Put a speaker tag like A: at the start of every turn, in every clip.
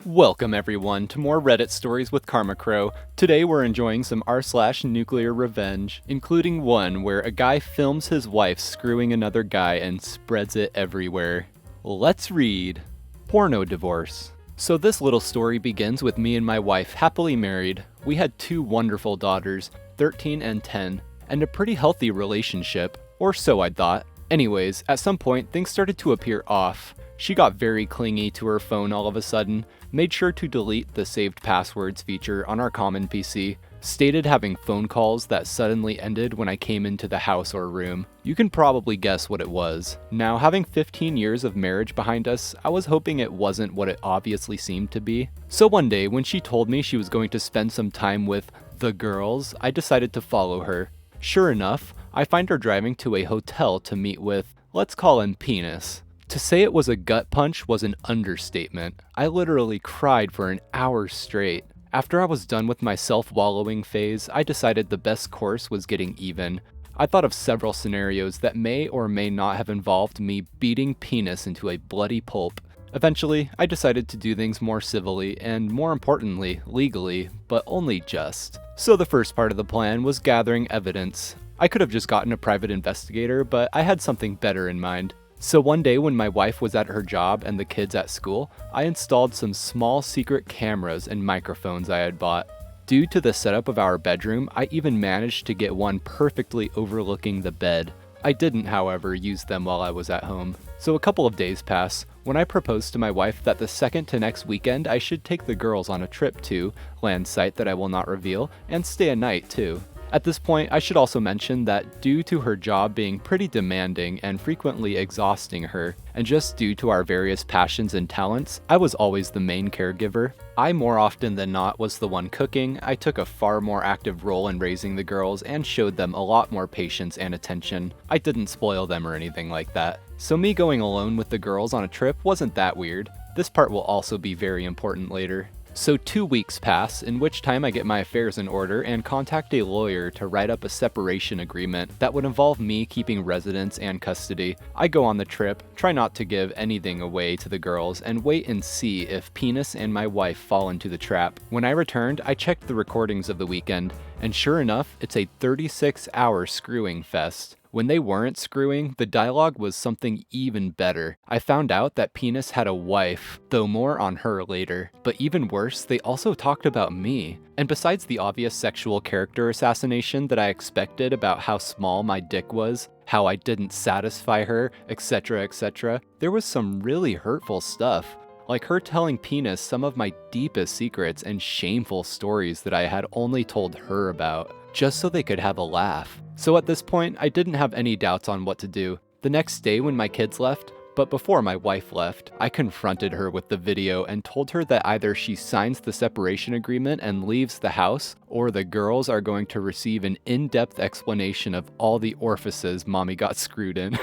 A: Welcome everyone to more Reddit stories with Karma Crow. Today we're enjoying some r/NuclearRevenge, including one where a guy films his wife screwing another guy and spreads it everywhere. Let's read. Porno divorce. So this little story begins with me and my wife happily married. We had two wonderful daughters, 13 and 10, and a pretty healthy relationship, or so I thought. Anyways, at some point things started to appear off. She got very clingy to her phone all of a sudden, made sure to delete the saved passwords feature on our common PC, stated having phone calls that suddenly ended when I came into the house or room. You can probably guess what it was. Now, having 15 years of marriage behind us, I was hoping it wasn't what it obviously seemed to be. So one day, when she told me she was going to spend some time with the girls, I decided to follow her. Sure enough, I find her driving to a hotel to meet with, let's call him Penis. To say it was a gut punch was an understatement. I literally cried for an hour straight. After I was done with my self-wallowing phase, I decided the best course was getting even. I thought of several scenarios that may or may not have involved me beating Penis into a bloody pulp. Eventually, I decided to do things more civilly and, more importantly, legally, but only just. So the first part of the plan was gathering evidence. I could have just gotten a private investigator, but I had something better in mind. So one day when my wife was at her job and the kids at school, I installed some small secret cameras and microphones I had bought. Due to the setup of our bedroom, I even managed to get one perfectly overlooking the bed. I didn't, however, use them while I was at home. So a couple of days pass, when I proposed to my wife that the second to next weekend I should take the girls on a trip to land site that I will not reveal, and stay a night too. At this point, I should also mention that due to her job being pretty demanding and frequently exhausting her, and just due to our various passions and talents, I was always the main caregiver. I more often than not was the one cooking. I took a far more active role in raising the girls and showed them a lot more patience and attention. I didn't spoil them or anything like that. So me going alone with the girls on a trip wasn't that weird. This part will also be very important later. So 2 weeks pass, in which time I get my affairs in order and contact a lawyer to write up a separation agreement that would involve me keeping residence and custody. I go on the trip, try not to give anything away to the girls, and wait and see if Penis and my wife fall into the trap. When I returned, I checked the recordings of the weekend, and sure enough, it's a 36-hour screwing fest. When they weren't screwing, the dialogue was something even better. I found out that Penis had a wife, though more on her later. But even worse, they also talked about me. And besides the obvious sexual character assassination that I expected about how small my dick was, how I didn't satisfy her, etc., etc., there was some really hurtful stuff. Like her telling Penis some of my deepest secrets and shameful stories that I had only told her about, just so they could have a laugh. So at this point, I didn't have any doubts on what to do. The next day when my kids left, but before my wife left, I confronted her with the video and told her that either she signs the separation agreement and leaves the house, or the girls are going to receive an in-depth explanation of all the orifices mommy got screwed in.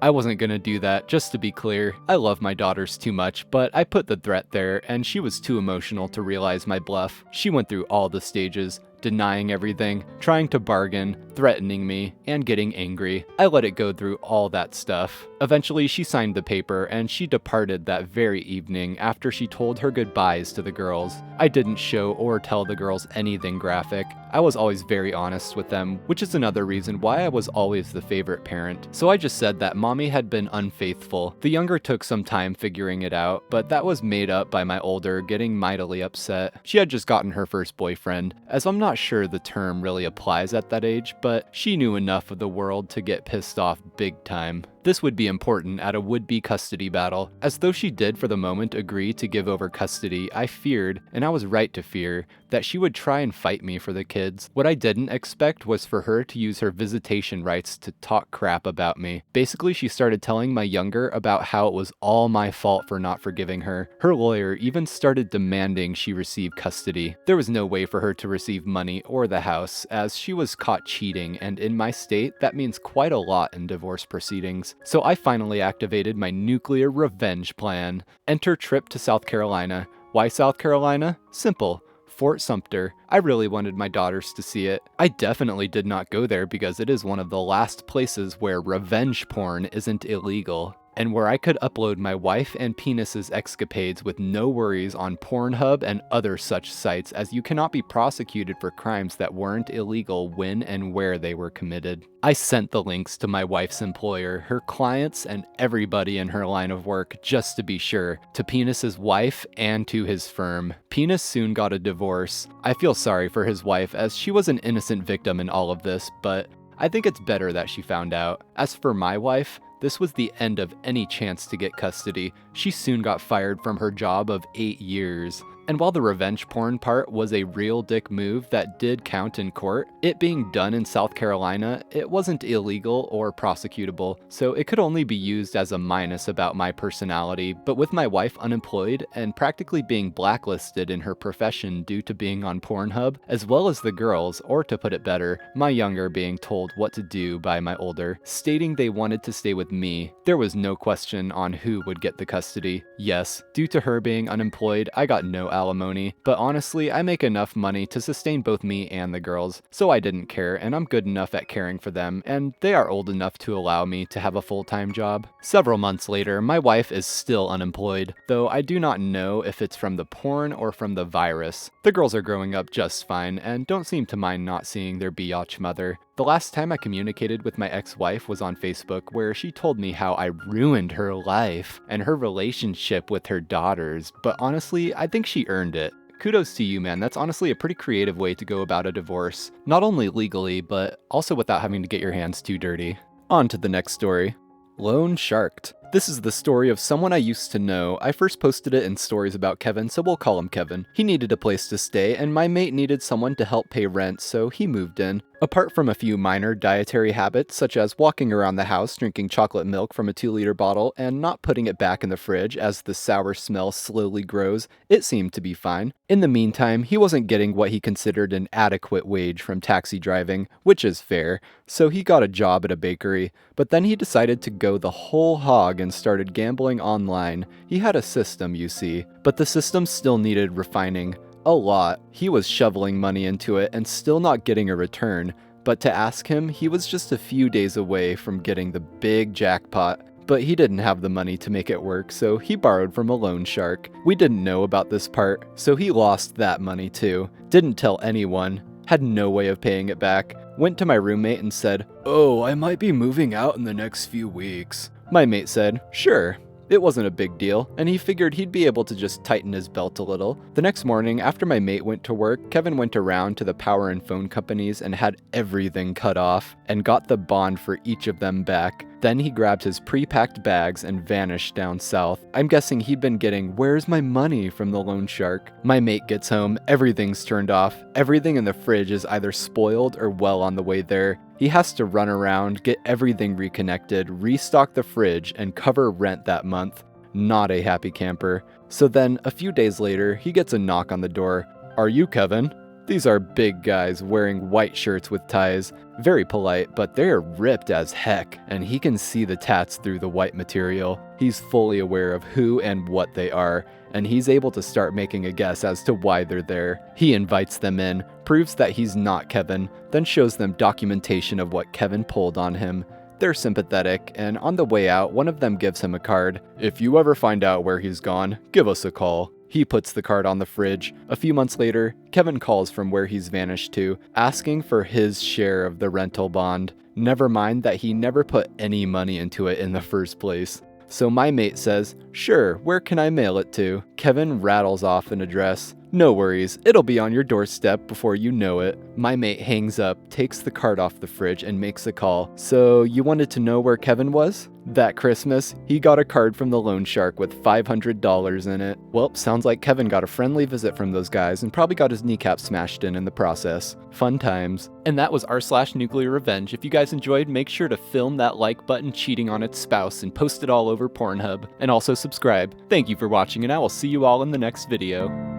A: I wasn't gonna do that, just to be clear. I love my daughters too much, but I put the threat there and she was too emotional to realize my bluff. She went through all the stages, denying everything, trying to bargain, threatening me, and getting angry. I let it go through all that stuff. Eventually, she signed the paper and she departed that very evening after she told her goodbyes to the girls. I didn't show or tell the girls anything graphic. I was always very honest with them, which is another reason why I was always the favorite parent. So I just said that mommy had been unfaithful. The younger took some time figuring it out, but that was made up by my older getting mightily upset. She had just gotten her first boyfriend, as I'm not sure the term really applies at that age, but she knew enough of the world to get pissed off big time. This would be important at a would-be custody battle. As though she did for the moment agree to give over custody, I feared, and I was right to fear, that she would try and fight me for the kids. What I didn't expect was for her to use her visitation rights to talk crap about me. Basically, she started telling my younger about how it was all my fault for not forgiving her. Her lawyer even started demanding she receive custody. There was no way for her to receive money or the house, as she was caught cheating, and in my state, that means quite a lot in divorce proceedings. So I finally activated my nuclear revenge plan. Enter trip to South Carolina. Why South Carolina? Simple. Fort Sumter. I really wanted my daughters to see it. I definitely did not go there because it is one of the last places where revenge porn isn't illegal. and where I could upload my wife and penis's escapades with no worries on Pornhub and other such sites, as you cannot be prosecuted for crimes that weren't illegal when and where they were committed. I sent the links to my wife's employer, her clients, and everybody in her line of work just to be sure, to Penis's wife and to his firm. Penis soon got a divorce. I feel sorry for his wife, as she was an innocent victim in all of this, but I think it's better that she found out. As for my wife, this was the end of any chance to get custody. She soon got fired from her job of 8 years. And while the revenge porn part was a real dick move that did count in court, it being done in South Carolina, it wasn't illegal or prosecutable, so it could only be used as a minus about my personality. But with my wife unemployed and practically being blacklisted in her profession due to being on Pornhub, as well as the girls, or to put it better, my younger being told what to do by my older, stating they wanted to stay with me, there was no question on who would get the custody. Yes, due to her being unemployed, I got no alimony, but honestly, I make enough money to sustain both me and the girls, so I didn't care, and I'm good enough at caring for them, and they are old enough to allow me to have a full-time job. Several months later, my wife is still unemployed, though I do not know if it's from the porn or from the virus. The girls are growing up just fine, and don't seem to mind not seeing their biatch mother. The last time I communicated with my ex-wife was on Facebook, where she told me how I ruined her life and her relationship with her daughters, but honestly, I think she earned it. Kudos to you, man. That's honestly a pretty creative way to go about a divorce. Not only legally, but also without having to get your hands too dirty. On to the next story. Loan Sharked. This is the story of someone I used to know. I first posted it in stories about Kevin, so we'll call him Kevin. He needed a place to stay, and my mate needed someone to help pay rent, so he moved in. Apart from a few minor dietary habits, such as walking around the house drinking chocolate milk from a 2-liter bottle and not putting it back in the fridge as the sour smell slowly grows, it seemed to be fine. In the meantime, he wasn't getting what he considered an adequate wage from taxi driving, which is fair, so he got a job at a bakery. But then he decided to go the whole hog and started gambling online. He had a system, you see, but the system still needed refining. A lot. He was shoveling money into it and still not getting a return, but to ask him, he was just a few days away from getting the big jackpot. But he didn't have the money to make it work, so he borrowed from a loan shark. We didn't know about this part, so he lost that money too. Didn't tell anyone, had no way of paying it back. Went to my roommate and said, "Oh, I might be moving out in the next few weeks." My mate said, "Sure." It wasn't a big deal, and he figured he'd be able to just tighten his belt a little. The next morning, after my mate went to work, Kevin went around to the power and phone companies and had everything cut off, and got the bond for each of them back. Then he grabbed his pre-packed bags and vanished down south. I'm guessing he'd been getting "where's my money" from the loan shark. My mate gets home, everything's turned off. Everything in the fridge is either spoiled or well on the way there. He has to run around, get everything reconnected, restock the fridge, and cover rent that month. Not a happy camper. So then, a few days later, he gets a knock on the door. "Are you Kevin?" These are big guys wearing white shirts with ties. Very polite, but they're ripped as heck, and he can see the tats through the white material. He's fully aware of who and what they are, and he's able to start making a guess as to why they're there. He invites them in, proves that he's not Kevin, then shows them documentation of what Kevin pulled on him. They're sympathetic, and on the way out, one of them gives him a card. "If you ever find out where he's gone, give us a call." He puts the card on the fridge. A few months later, Kevin calls from where he's vanished to, asking for his share of the rental bond. Never mind that he never put any money into it in the first place. So my mate says, "Sure, where can I mail it to?" Kevin rattles off an address. "No worries, it'll be on your doorstep before you know it." My mate hangs up, takes the card off the fridge, and makes a call. "So you wanted to know where Kevin was?" That Christmas, he got a card from the loan shark with $500 in it. Well, sounds like Kevin got a friendly visit from those guys and probably got his kneecap smashed in the process. Fun times. And that was r/NuclearRevenge. If you guys enjoyed, make sure to film that like button cheating on its spouse and post it all over Pornhub. And also subscribe. Thank you for watching, and I will see you all in the next video.